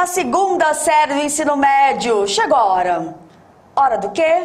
da segunda série do ensino médio. Chegou a hora. Hora do quê?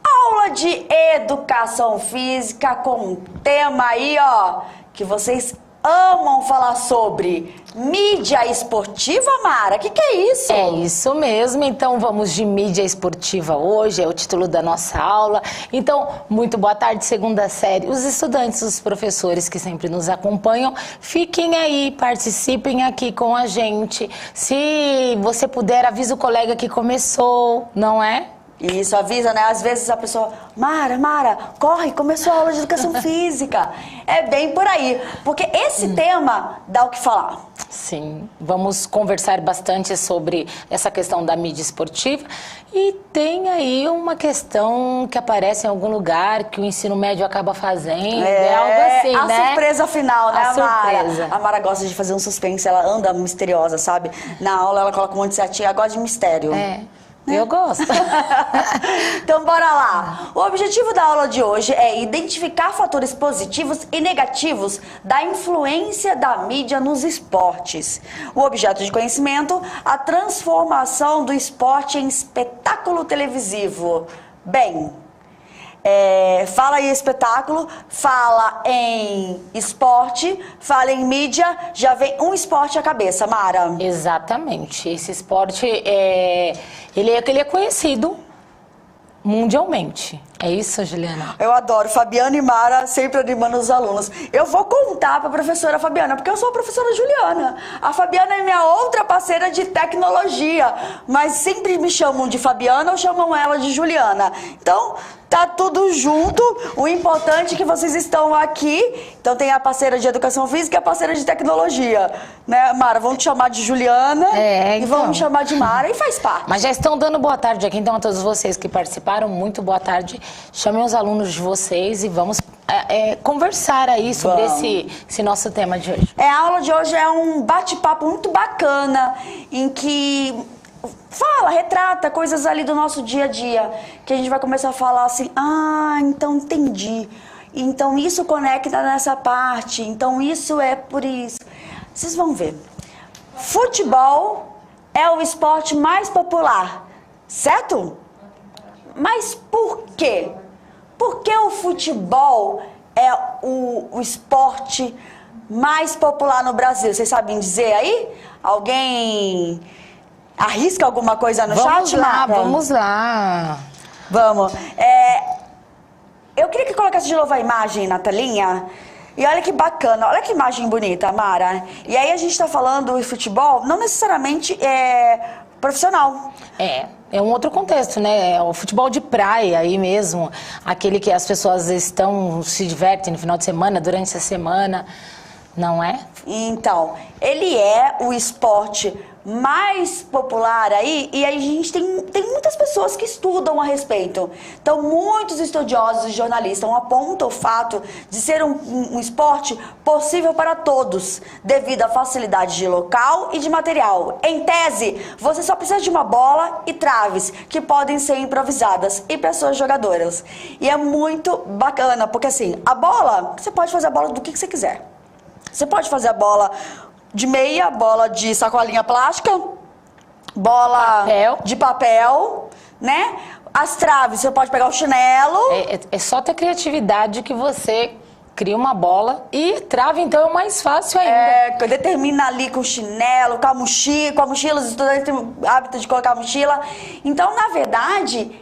Aula de educação física com um tema aí, ó, que vocês amam falar sobre. Mídia esportiva, Mara? O que é isso? É isso mesmo. Então vamos de mídia esportiva hoje, é o título da nossa aula. Então, muito boa tarde, segunda série. Os estudantes, os professores que sempre nos acompanham, fiquem aí, participem aqui com a gente. Se você puder, avisa o colega que começou, não é? Isso, avisa, né? Às vezes a pessoa, Mara, corre, começou a aula de educação física. É bem por aí, porque esse tema dá o que falar. Sim, vamos conversar bastante sobre essa questão da mídia esportiva e tem aí uma questão que aparece em algum lugar que o ensino médio acaba fazendo, é algo assim, a né? surpresa final, né, A Mara? surpresa. A Mara gosta de fazer um suspense, ela anda misteriosa, sabe? Na aula ela coloca um monte de setinha, ela gosta de mistério. Eu gosto. Então, bora lá. O objetivo da aula de hoje é identificar fatores positivos e negativos da influência da mídia nos esportes. O objeto de conhecimento, a transformação do esporte em espetáculo televisivo. Bem, fala em espetáculo, fala em esporte, fala em mídia, já vem um esporte à cabeça, Mara. Exatamente. Esse esporte ele é conhecido mundialmente. É isso, Juliana? Eu adoro. Fabiana e Mara sempre animando os alunos. Eu vou contar para a professora Fabiana, porque eu sou a professora Juliana. A Fabiana é minha outra parceira de tecnologia, mas sempre me chamam de Fabiana ou chamam ela de Juliana. Então, tá tudo junto. O importante é que vocês estão aqui. Então, tem a parceira de educação física e a parceira de tecnologia. Né, Mara? Vamos te chamar de Juliana e vamos chamar de Mara e faz parte. Mas já estão dando boa tarde aqui, então, a todos vocês que participaram. Muito boa tarde. Chamem os alunos de vocês e vamos conversar aí sobre esse nosso tema de hoje. A aula de hoje é um bate-papo muito bacana, em que retrata coisas ali do nosso dia a dia, que a gente vai começar a falar assim, então entendi, então isso conecta nessa parte, então isso é por isso. Vocês vão ver, futebol é o esporte mais popular, certo? Mas por quê? Porque o futebol é o esporte mais popular no Brasil. Vocês sabem dizer aí? Alguém arrisca alguma coisa no chat, Mara? Vamos lá. Vamos. Eu queria que colocasse de novo a imagem na telinha. E olha que bacana, olha que imagem bonita, Mara. E aí a gente tá falando de futebol, não necessariamente profissional. É um outro contexto, né? O futebol de praia aí mesmo, aquele que as pessoas se divertem no final de semana, durante a semana, não é? Então, ele é o esporte mais popular aí, e aí a gente tem muitas pessoas que estudam a respeito. Então, muitos estudiosos e jornalistas apontam o fato de ser um esporte possível para todos, devido à facilidade de local e de material. Em tese, você só precisa de uma bola e traves, que podem ser improvisadas, e pessoas jogadoras. E é muito bacana, porque assim, a bola, você pode fazer a bola do que você quiser. Você pode fazer a bola de meia, bola de sacolinha plástica, bola de papel, né? As traves, você pode pegar o chinelo. É só ter criatividade que você cria uma bola e trave, então é o mais fácil ainda. Determina ali com o chinelo, com a mochila, os estudantes têm o hábito de colocar a mochila. Então, na verdade,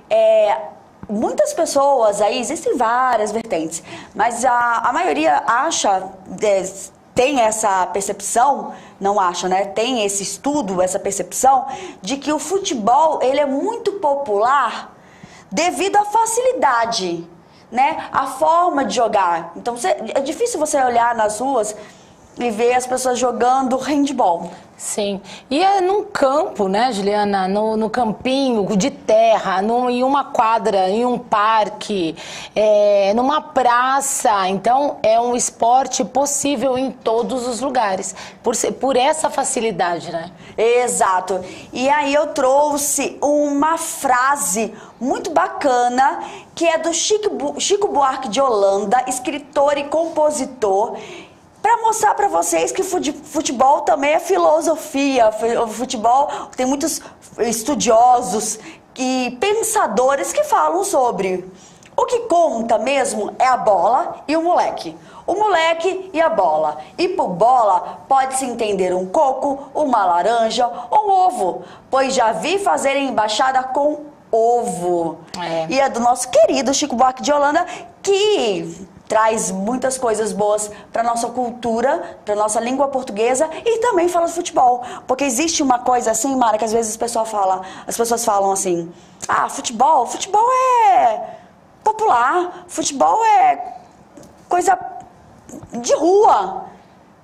muitas pessoas aí, existem várias vertentes, mas a maioria acha, tem essa percepção, não acha, né? Tem esse estudo, essa percepção de que o futebol, ele é muito popular devido à facilidade, né? A forma de jogar. Então, é difícil você olhar nas ruas e ver as pessoas jogando handball. Sim. E é num campo, né, Juliana? No campinho de terra, em uma quadra, em um parque, numa praça. Então, é um esporte possível em todos os lugares, por essa facilidade, né? Exato. E aí eu trouxe uma frase muito bacana, que é do Chico Buarque de Holanda, escritor e compositor, para mostrar para vocês que futebol também é filosofia. O futebol tem muitos estudiosos e pensadores que falam sobre. O que conta mesmo é a bola e o moleque. O moleque e a bola. E por bola pode-se entender um coco, uma laranja ou um ovo, pois já vi fazerem embaixada com ovo. E é do nosso querido Chico Buarque de Holanda, que traz muitas coisas boas para nossa cultura, para nossa língua portuguesa e também fala de futebol. Porque existe uma coisa assim, Mara, que às vezes as pessoas falam assim: ah, futebol é popular, futebol é coisa de rua.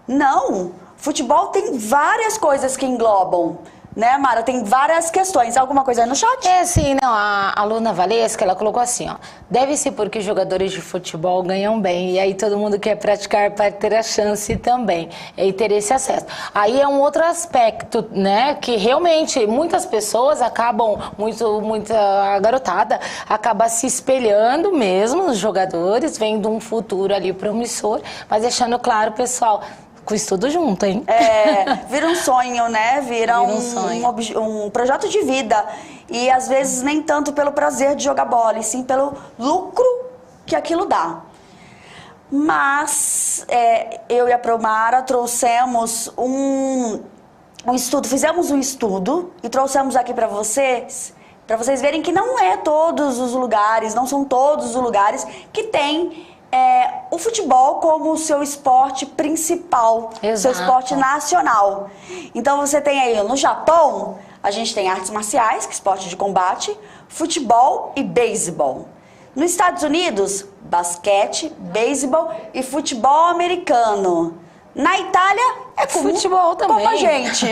Não, futebol tem várias coisas que englobam, né, Mara? Tem várias questões. Alguma coisa aí no chat? Sim, não, a aluna Valesca, ela colocou assim, ó: deve ser porque os jogadores de futebol ganham bem, e aí todo mundo quer praticar para ter a chance também, e ter esse acesso. Aí é um outro aspecto, né, que realmente muitas pessoas acabam, muita garotada, acaba se espelhando mesmo nos jogadores, vendo um futuro ali promissor, mas deixando claro, pessoal, com isso tudo junto, hein? Vira um sonho, né? Vira um projeto de vida. E às vezes nem tanto pelo prazer de jogar bola, e sim pelo lucro que aquilo dá. Mas eu e a Promara trouxemos um estudo, fizemos um estudo e trouxemos aqui para vocês verem que não é todos os lugares, não são todos os lugares que tem o futebol como o seu esporte principal, seu esporte nacional. Então você tem aí no Japão, a gente tem artes marciais, que é esporte de combate, futebol e beisebol. Nos Estados Unidos, basquete, beisebol e futebol americano. Na Itália é futebol também. Como a gente.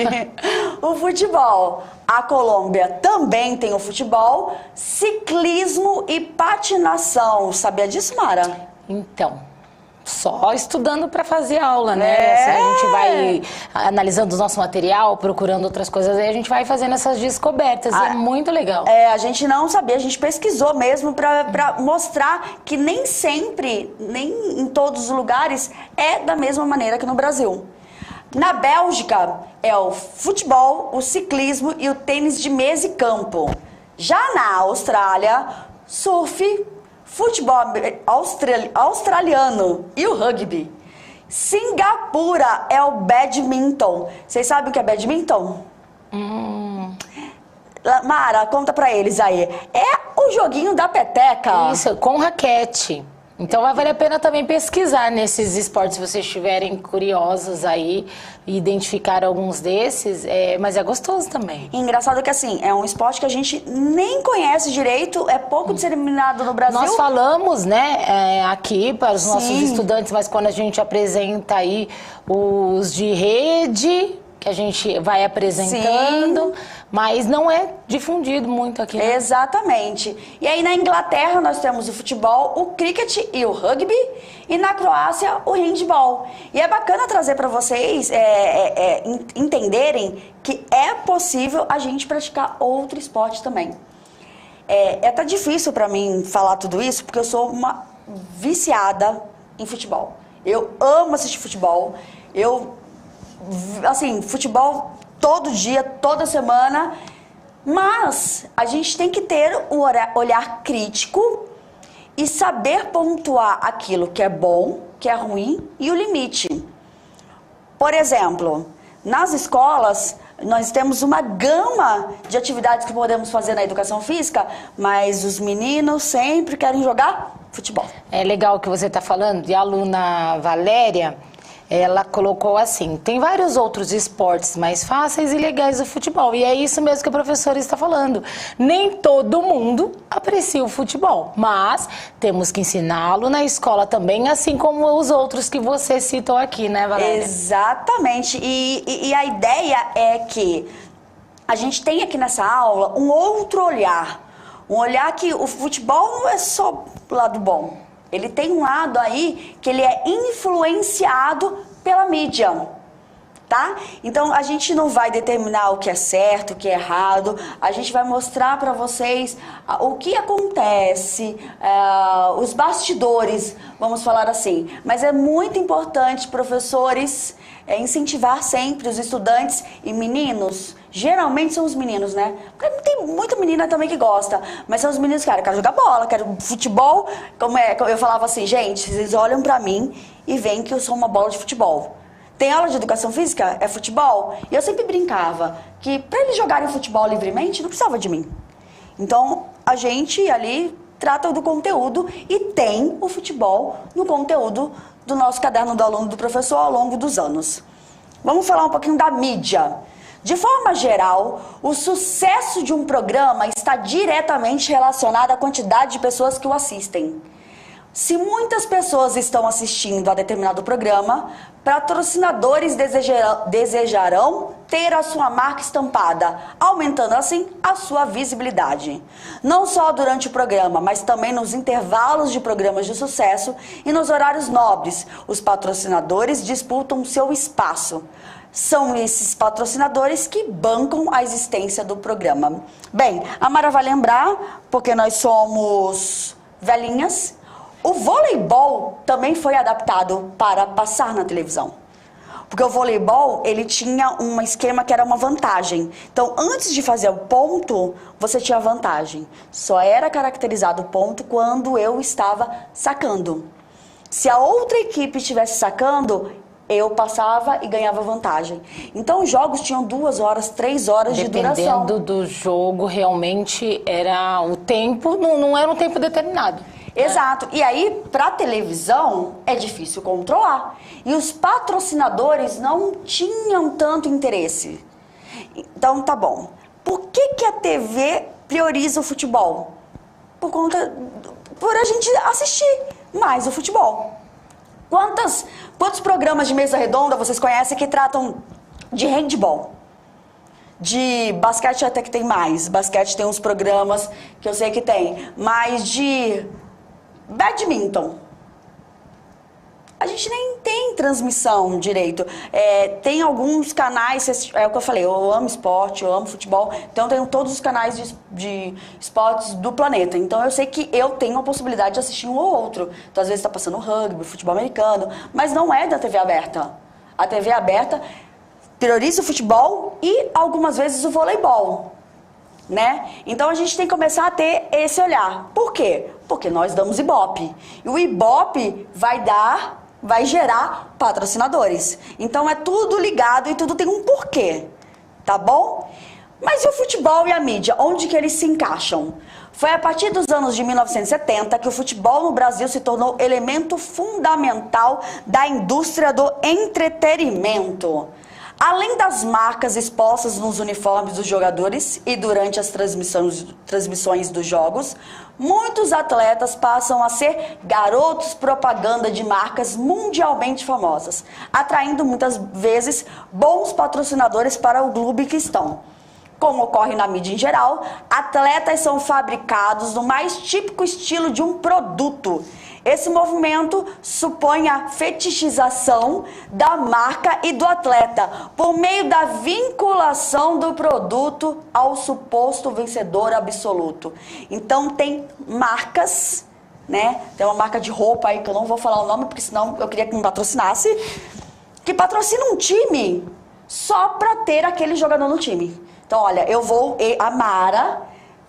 O futebol. A Colômbia também tem o futebol, ciclismo e patinação. Sabia disso, Mara? Então, só estudando para fazer aula, né? Assim, a gente vai analisando o nosso material, procurando outras coisas, aí a gente vai fazendo essas descobertas, e é muito legal. A gente não sabia, a gente pesquisou mesmo para mostrar que nem sempre, nem em todos os lugares, é da mesma maneira que no Brasil. Na Bélgica é o futebol, o ciclismo e o tênis de mesa e campo. Já na Austrália, surf, futebol australiano e o rugby. Singapura é o badminton. Vocês sabem o que é badminton? Mara, conta pra eles aí. É o joguinho da peteca. Isso, com raquete. Então vai valer a pena também pesquisar nesses esportes, se vocês estiverem curiosos aí e identificar alguns desses, mas é gostoso também. Engraçado que assim, é um esporte que a gente nem conhece direito, é pouco disseminado no Brasil. Nós falamos, né, aqui para os nossos estudantes, mas quando a gente apresenta aí os de rede, que a gente vai apresentando, mas não é difundido muito aqui, né? Exatamente. E aí na Inglaterra nós temos o futebol, o cricket e o rugby, e na Croácia o handball. E é bacana trazer para vocês entenderem que é possível a gente praticar outro esporte também. É até difícil para mim falar tudo isso, porque eu sou uma viciada em futebol. Eu amo assistir futebol, assim, futebol todo dia, toda semana, mas a gente tem que ter um olhar crítico e saber pontuar aquilo que é bom, que é ruim e o limite. Por exemplo, nas escolas nós temos uma gama de atividades que podemos fazer na educação física, mas os meninos sempre querem jogar futebol. É legal o que você está falando, e a aluna Valéria, ela colocou assim: tem vários outros esportes mais fáceis e legais do futebol. E é isso mesmo que a professora está falando. Nem todo mundo aprecia o futebol, mas temos que ensiná-lo na escola também, assim como os outros que você citou aqui, né, Valéria? Exatamente. E a ideia é que a gente tem aqui nessa aula um outro olhar. Um olhar que o futebol não é só o lado bom. Ele tem um lado aí que ele é influenciado pela mídia, tá? Então a gente não vai determinar o que é certo, o que é errado, a gente vai mostrar para vocês o que acontece, os bastidores, vamos falar assim. Mas é muito importante, professores, incentivar sempre os estudantes e meninos. Geralmente são os meninos, né? Porque tem muita menina também que gosta, mas são os meninos que querem jogar bola, querem futebol. Como eu falava assim, gente, vocês olham pra mim e veem que eu sou uma bola de futebol. Tem aula de educação física? É futebol? E eu sempre brincava que pra eles jogarem futebol livremente, não precisava de mim. Então, a gente ali trata do conteúdo e tem o futebol no conteúdo do nosso caderno do aluno do professor ao longo dos anos. Vamos falar um pouquinho da mídia. De forma geral, o sucesso de um programa está diretamente relacionado à quantidade de pessoas que o assistem. Se muitas pessoas estão assistindo a determinado programa, patrocinadores desejarão ter a sua marca estampada, aumentando assim a sua visibilidade. Não só durante o programa, mas também nos intervalos de programas de sucesso e nos horários nobres, os patrocinadores disputam seu espaço. São esses patrocinadores que bancam a existência do programa. Bem, a Mara vai lembrar, porque nós somos velhinhas, o voleibol também foi adaptado para passar na televisão. Porque o voleibol, ele tinha um esquema que era uma vantagem. Então, antes de fazer o ponto, você tinha vantagem. Só era caracterizado o ponto quando eu estava sacando. Se a outra equipe estivesse sacando, eu passava e ganhava vantagem. Então, os jogos tinham 2 horas, 3 horas de duração. Dependendo do jogo, realmente era o tempo, não era um tempo determinado. Exato. E aí, para televisão, é difícil controlar. E os patrocinadores não tinham tanto interesse. Então, tá bom. Por que a TV prioriza o futebol? Por a gente assistir mais o futebol. Quantos programas de mesa redonda vocês conhecem que tratam de handball? De basquete até que tem mais. Basquete tem uns programas que eu sei que tem. Mas de badminton, a gente nem tem transmissão direito. Tem alguns canais, é o que eu falei, eu amo esporte, eu amo futebol, então eu tenho todos os canais de esportes do planeta. Então eu sei que eu tenho a possibilidade de assistir um ou outro. Então às vezes está passando rugby, futebol americano, mas não é da TV aberta. A TV aberta prioriza o futebol e algumas vezes o voleibol. Né? Então a gente tem que começar a ter esse olhar. Por quê? Porque nós damos Ibope. E o Ibope vai gerar patrocinadores. Então é tudo ligado e tudo tem um porquê. Tá bom? Mas e o futebol e a mídia? Onde que eles se encaixam? Foi a partir dos anos de 1970 que o futebol no Brasil se tornou elemento fundamental da indústria do entretenimento. Além das marcas expostas nos uniformes dos jogadores e durante as transmissões dos jogos, muitos atletas passam a ser garotos propaganda de marcas mundialmente famosas, atraindo muitas vezes bons patrocinadores para o clube que estão. Como ocorre na mídia em geral, atletas são fabricados no mais típico estilo de um produto. Esse movimento supõe a fetichização da marca e do atleta por meio da vinculação do produto ao suposto vencedor absoluto. Então tem marcas, né? Tem uma marca de roupa aí que eu não vou falar o nome porque senão eu queria que me patrocinasse, que patrocina um time só para ter aquele jogador no time. Então, olha, a Mara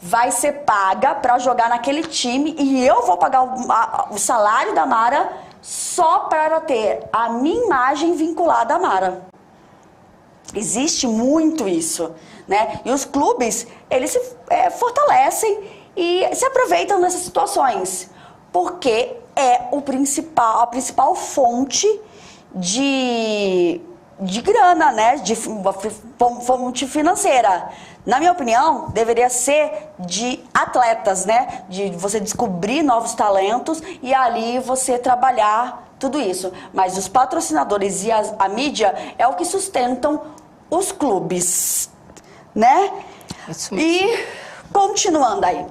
vai ser paga para jogar naquele time e eu vou pagar o salário da Mara só para ter a minha imagem vinculada à Mara. Existe muito isso, né? E os clubes, eles se fortalecem e se aproveitam dessas situações, porque é a principal fonte de grana, né? De fonte financeira. Na minha opinião, deveria ser de atletas, né? De você descobrir novos talentos e ali você trabalhar tudo isso. Mas os patrocinadores e a mídia é o que sustentam os clubes, né? Isso mesmo. E continuando aí.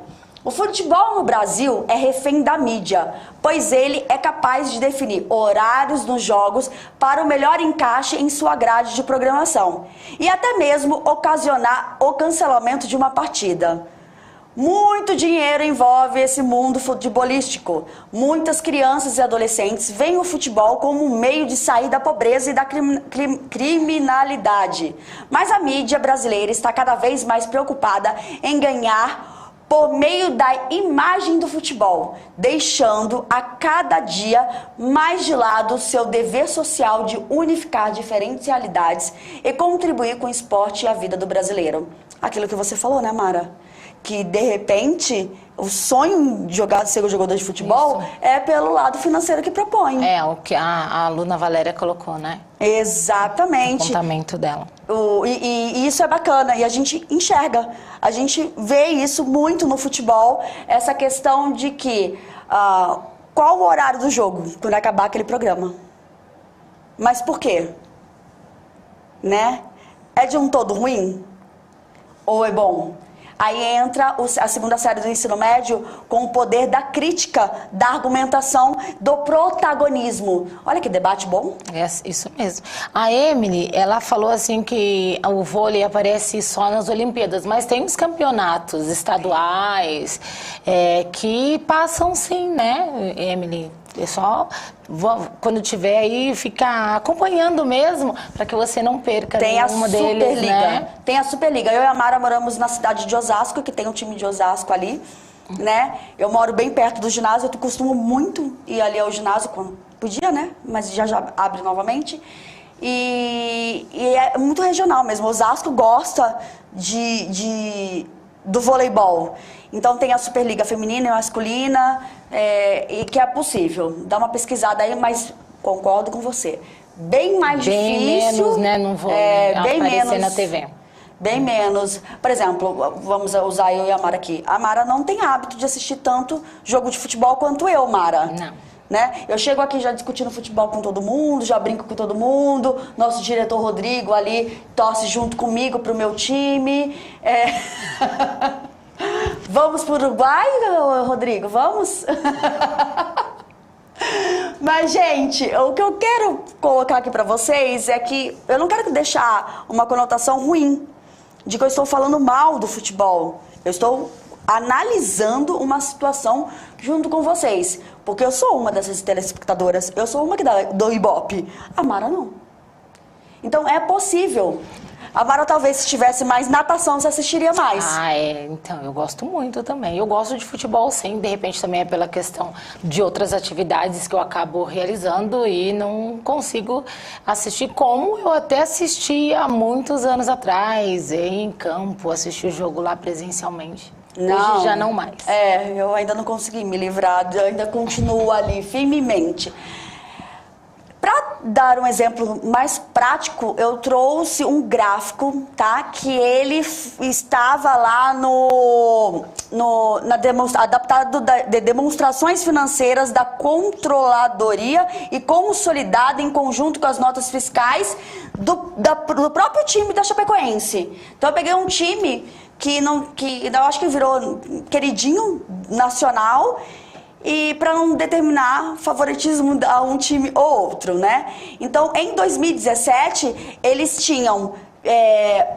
O futebol no Brasil é refém da mídia, pois ele é capaz de definir horários nos jogos para o melhor encaixe em sua grade de programação e até mesmo ocasionar o cancelamento de uma partida. Muito dinheiro envolve esse mundo futebolístico. Muitas crianças e adolescentes veem o futebol como um meio de sair da pobreza e da criminalidade. Mas a mídia brasileira está cada vez mais preocupada em ganhar por meio da imagem do futebol, deixando a cada dia mais de lado seu dever social de unificar diferentes realidades e contribuir com o esporte e a vida do brasileiro. Aquilo que você falou, né, Mara? Que, de repente, o sonho de ser jogador de futebol é pelo lado financeiro que propõe. É, o que a aluna Valéria colocou, né? Exatamente. O apontamento dela. E isso é bacana, e a gente enxerga, a gente vê isso muito no futebol, essa questão de que qual o horário do jogo quando acabar aquele programa. Mas por quê? Né? É de um todo ruim? Ou é bom? Aí entra a segunda série do ensino médio com o poder da crítica, da argumentação, do protagonismo. Olha que debate bom. É isso mesmo. A Emily, ela falou assim que o vôlei aparece só nas Olimpíadas, mas tem os campeonatos estaduais que passam sim, né, Emily? É só quando tiver aí ficar acompanhando mesmo, para que você não perca nenhuma deles. Tem a Superliga, né? Tem a Superliga. Eu e a Mara moramos na cidade de Osasco, que tem um time de Osasco ali, né? Eu moro bem perto do ginásio, eu costumo muito ir ali ao ginásio quando podia, né? Mas já abre novamente. E é muito regional mesmo. Osasco gosta do voleibol. Então tem a Superliga feminina e masculina, e que é possível. Dá uma pesquisada aí, mas concordo com você. Bem mais difícil. Bem menos, né? Não vou bem aparecer menos, na TV. Bem menos. Por exemplo, vamos usar eu e a Mara aqui. A Mara não tem hábito de assistir tanto jogo de futebol quanto eu, Mara. Não. Né? Eu chego aqui já discutindo futebol com todo mundo, já brinco com todo mundo. Nosso diretor Rodrigo ali torce junto comigo pro meu time. Vamos pro Uruguai, Rodrigo? Vamos? Mas, gente, o que eu quero colocar aqui pra vocês é que eu não quero deixar uma conotação ruim de que eu estou falando mal do futebol. Eu estou analisando uma situação junto com vocês. Porque eu sou uma dessas telespectadoras, eu sou uma que do Ibope. A Mara não. Então é possível. A Mara talvez se tivesse mais natação, você assistiria mais. Então, eu gosto muito também. Eu gosto de futebol, sim. De repente também é pela questão de outras atividades que eu acabo realizando e não consigo assistir como eu até assisti há muitos anos atrás, em campo, assisti o jogo lá presencialmente. Não. Hoje já não mais. Eu ainda não consegui me livrar, eu ainda continuo ali firmemente. Para dar um exemplo mais prático, eu trouxe um gráfico, tá? Que ele estava lá adaptado de demonstrações financeiras da Controladoria e consolidado em conjunto com as notas fiscais do próprio time da Chapecoense. Então eu peguei um time que eu acho que virou queridinho nacional, e para não determinar favoritismo a um time ou outro, né? Então, em 2017, eles tinham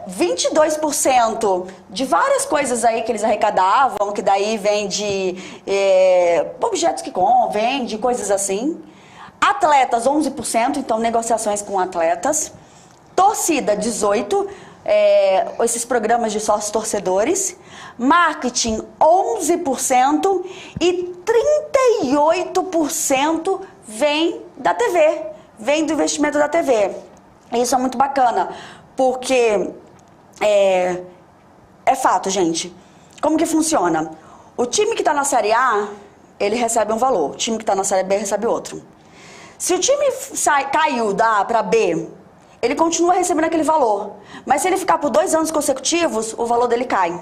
22% de várias coisas aí que eles arrecadavam, que daí vem de objetos que vem de coisas assim. Atletas, 11%, então negociações com atletas. Torcida, 18%. Esses programas de sócios torcedores, marketing 11% e 38% vem da TV, vem do investimento da TV. Isso é muito bacana, porque é fato, gente. Como que funciona? O time que está na Série A, ele recebe um valor, o time que está na Série B recebe outro. Se o time caiu da A para B, ele continua recebendo aquele valor. Mas se ele ficar por 2 anos consecutivos, o valor dele cai.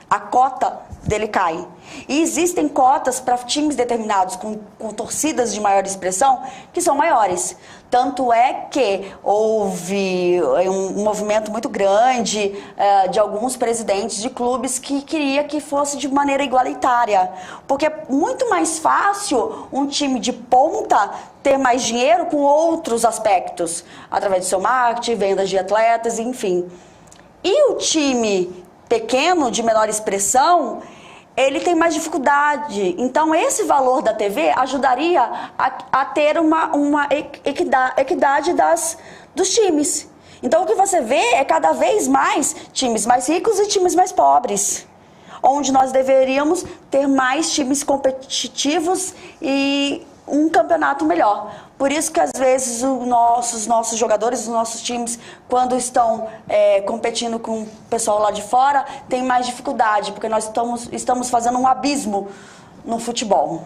A cota dele cai. E existem cotas para times determinados com torcidas de maior expressão que são maiores. Tanto é que houve um movimento muito grande de alguns presidentes de clubes que queria que fosse de maneira igualitária. Porque é muito mais fácil um time de ponta ter mais dinheiro com outros aspectos, através do seu marketing, vendas de atletas, enfim. E o time pequeno, de menor expressão, ele tem mais dificuldade. Então, esse valor da TV ajudaria a ter uma equidade dos times. Então, o que você vê é cada vez mais times mais ricos e times mais pobres, onde nós deveríamos ter mais times competitivos e um campeonato melhor. Por isso que, às vezes, os nossos jogadores, os nossos times, quando estão competindo com o pessoal lá de fora, tem mais dificuldade, porque nós estamos fazendo um abismo no futebol.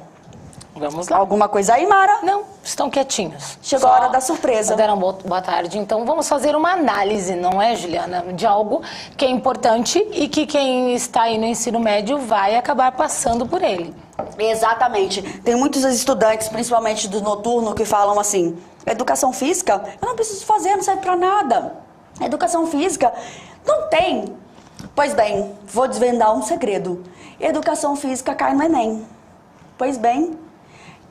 Vamos lá. Alguma coisa aí, Mara? Não, estão quietinhos. Chegou a hora da surpresa. Deram boa tarde. Então, vamos fazer uma análise, não é, Juliana? De algo que é importante e que quem está aí no ensino médio vai acabar passando por ele. Exatamente. Tem muitos estudantes, principalmente do noturno, que falam assim: educação física, eu não preciso fazer, não serve pra nada. Educação física não tem. Pois bem, vou desvendar um segredo. Educação física cai no Enem. Pois bem,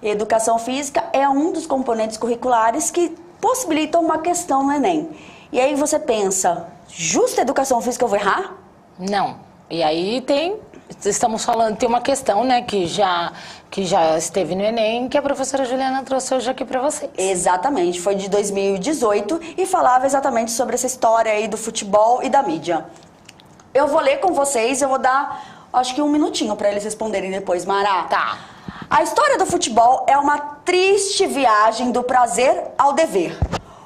educação física é um dos componentes curriculares que possibilitam uma questão no Enem. E aí você pensa, justa educação física eu vou errar? Não. E aí estamos falando, tem uma questão, né, que já esteve no Enem, que a professora Juliana trouxe hoje aqui para vocês. Exatamente, foi de 2018 e falava exatamente sobre essa história aí do futebol e da mídia. Eu vou ler com vocês, eu vou dar, acho que 1 minutinho para eles responderem depois, Mara. Tá. A história do futebol é uma triste viagem do prazer ao dever.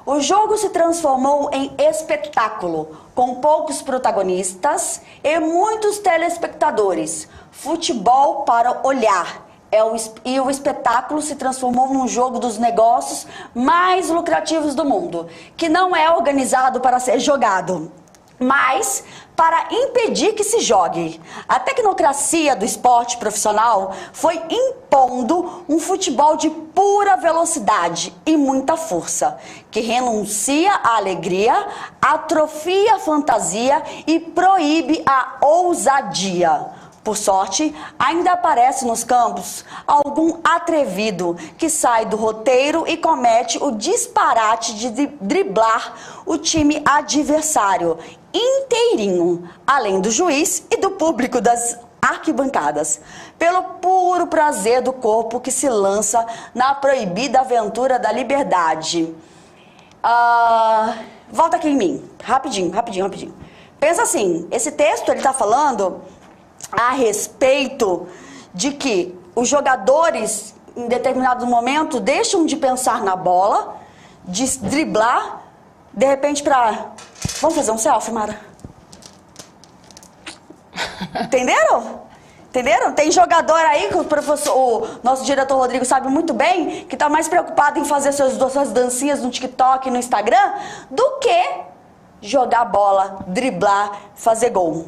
O jogo se transformou em espetáculo, com poucos protagonistas e muitos telespectadores. Futebol para olhar. E o espetáculo se transformou num jogo dos negócios mais lucrativos do mundo, que não é organizado para ser jogado, mas para impedir que se jogue. A tecnocracia do esporte profissional foi impondo um futebol de pura velocidade e muita força, que renuncia à alegria, atrofia a fantasia e proíbe a ousadia. Por sorte, ainda aparece nos campos algum atrevido que sai do roteiro e comete o disparate de driblar o time adversário inteirinho, além do juiz e do público das arquibancadas, pelo puro prazer do corpo que se lança na proibida aventura da liberdade. Volta aqui em mim, rapidinho. Pensa assim, esse texto ele está falando a respeito de que os jogadores, em determinado momento, deixam de pensar na bola, de driblar, de repente Vamos fazer um selfie, Mara? Entenderam? Tem jogador aí, que o nosso diretor Rodrigo sabe muito bem, que está mais preocupado em fazer suas dancinhas no TikTok e no Instagram do que jogar bola, driblar, fazer gol.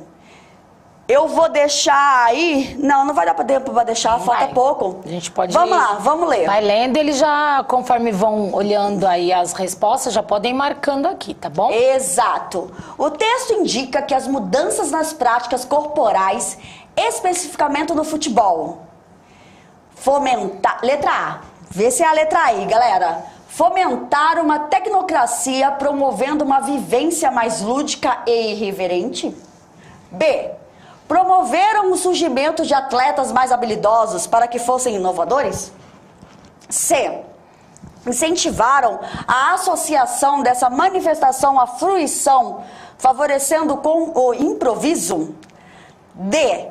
Eu vou deixar aí... Não vai dar tempo para deixar, falta pouco. A gente pode Vamos lá, vamos ler. Vai lendo, eles já, conforme vão olhando aí as respostas, já podem ir marcando aqui, tá bom? Exato. O texto indica que as mudanças nas práticas corporais, especificamente no futebol, letra A. Vê se é a letra A aí, galera. Fomentar uma tecnocracia promovendo uma vivência mais lúdica e irreverente. B. Promoveram o surgimento de atletas mais habilidosos para que fossem inovadores? C. Incentivaram a associação dessa manifestação à fruição, favorecendo com o improviso? D.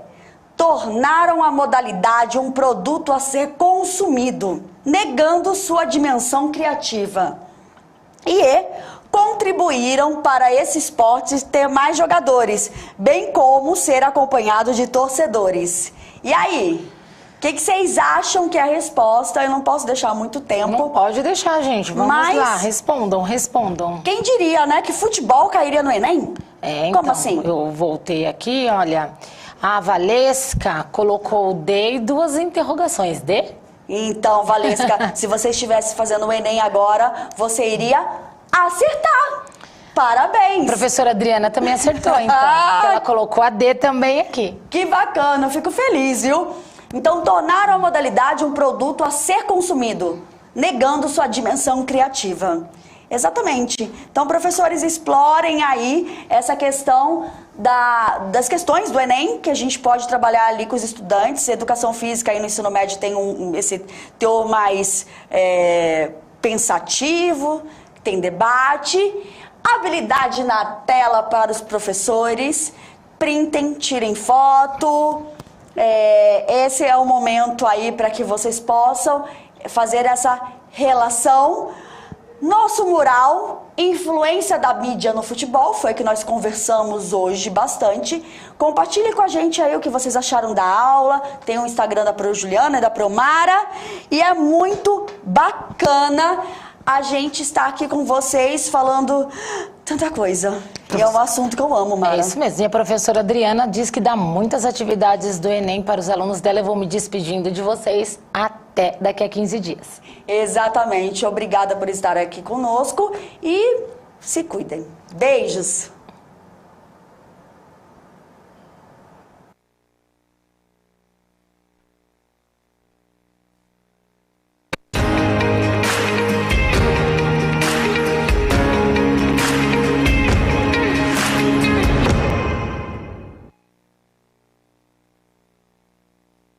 Tornaram a modalidade um produto a ser consumido, negando sua dimensão criativa. E contribuíram para esse esporte ter mais jogadores, bem como ser acompanhado de torcedores. E aí, o que vocês acham que é a resposta? Eu não posso deixar muito tempo. Não pode deixar, gente. Vamos lá, respondam. Quem diria, né, que futebol cairia no Enem? Então, como assim? Eu voltei aqui, olha, a Valesca colocou D e 2 interrogações. D? Então, Valesca, se você estivesse fazendo o Enem agora, você iria acertar. Parabéns! A professora Adriana também acertou, então. Ela colocou a D também aqui. Que bacana, eu fico feliz, viu? Então, tornar a modalidade um produto a ser consumido, negando sua dimensão criativa. Exatamente. Então, professores, explorem aí essa questão das questões do Enem, que a gente pode trabalhar ali com os estudantes. Educação física aí no ensino médio tem esse teor mais pensativo, tem debate. Habilidade na tela para os professores. Printem, tirem foto. Esse é o momento aí para que vocês possam fazer essa relação. Nosso mural, influência da mídia no futebol, foi que nós conversamos hoje bastante. Compartilhe com a gente aí o que vocês acharam da aula. Tem o Instagram da Pro Juliana e da Pro Mara. E é muito bacana a gente estar aqui com vocês falando tanta coisa. E é um assunto que eu amo, Mara. É isso mesmo. E a professora Adriana diz que dá muitas atividades do Enem para os alunos dela. Eu vou me despedindo de vocês até daqui a 15 dias. Exatamente. Obrigada por estar aqui conosco e se cuidem. Beijos!